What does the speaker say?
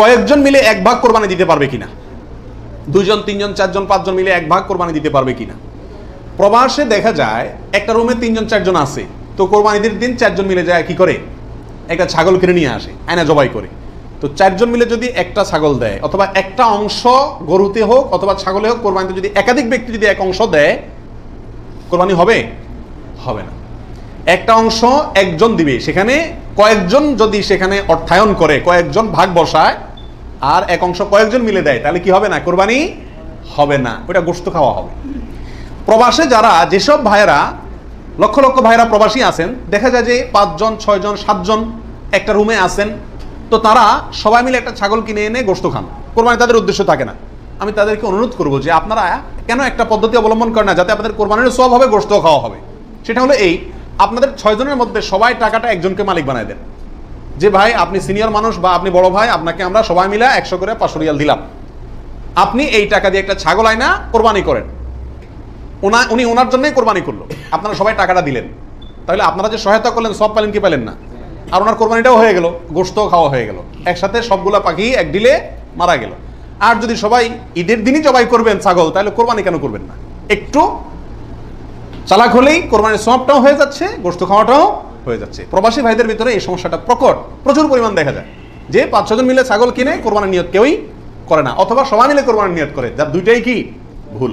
কয়েকজন মিলে এক ভাগ কোরবানি দিতে পারবে কিনা, 2 জন 3 জন 4 জন 5 জন মিলে এক ভাগ কোরবানি দিতে পারবে কিনা। প্রবাসে দেখা যায় একটা রুমে 3 জন 4 জন আছে, তো কোরবানিদের দিন 4 জন মিলে যায় কি করে, একটা ছাগল কিনে নিয়ে আসে, আয়না জবাই করে। তো 4 জন মিলে যদি একটা ছাগল দেয়, অথবা একটা অংশ গরুতে হোক অথবা ছাগলে হোক, কোরবানিতে যদি একাধিক ব্যক্তি যদি এক অংশ দেয়, কোরবানি হবে? হবে না। একটা অংশ একজন দিবে, সেখানে কয়েকজন যদি সেখানে অর্থায়ন করে, কয়েকজন ভাগ বসায়, আর এক অংশ কয়েকজন মিলে দেয়, তাহলে কি হবে না? কোরবানি হবে না, ওটা গোশত খাওয়া হবে। প্রবাসে যারা, যেসব ভাইয়েরা, লক্ষ লক্ষ ভাইয়েরা প্রবাসী আছেন, দেখা যায় যে 5 জন 6 জন 7 জন একটা রুমে আছেন, তো তারা সবাই মিলে একটা ছাগল কিনে এনে গোশত খান, কোরবানি তাদের উদ্দেশ্য থাকে না। আমি তাদেরকে অনুরোধ করবো যে আপনারা কেন একটা পদ্ধতি অবলম্বন করেন না, যাতে আপনাদের কোরবানির সওয়াব হবে, গোশত খাওয়া হবে। সেটা হলো এই, আপনাদের 6 জনের মধ্যে সবাই টাকাটা একজনকে মালিক বানায় দেন, যে ভাই আপনি সিনিয়র মানুষ বা আপনি বড় ভাই, আপনাকে আমরা সবাই মিলে 100 করে 500 রিয়াল দিলাম, আপনি এই টাকা দিয়ে একটা ছাগল আয়না কোরবানি করেন। উনি ওনার জন্যই কোরবানি করলো, আপনারা সবাই টাকাটা দিলেন, তাহলে আপনারা যে সহায়তা করলেন সব পেলেন কি পেলেন না? আর ওনার কোরবানিটাও হয়ে গেল, গোশতও খাওয়া হয়ে গেল, একসাথে সবগুলা পাখি এক ডিলে মারা গেল। আর যদি সবাই ঈদের দিনই জবাই করবেন ছাগল, তাহলে কোরবানি কেন করবেন না? একটু চালাক হলেই কোরবানির সওয়াবটাও হয়ে যাচ্ছে, গোশত খাওয়াটাও হয়ে যাচ্ছে। প্রবাসী ভাইদের ভিতরে এই সমস্যাটা প্রকট, প্রচুর পরিমাণ দেখা যায় যে 5-6 জন মিলে ছাগল কিনে কোরবানির নিয়ত কেউই করে না, অথবা সবাই মিলে কোরবানির নিয়ত করে, যার দুইটাই কি ভুল।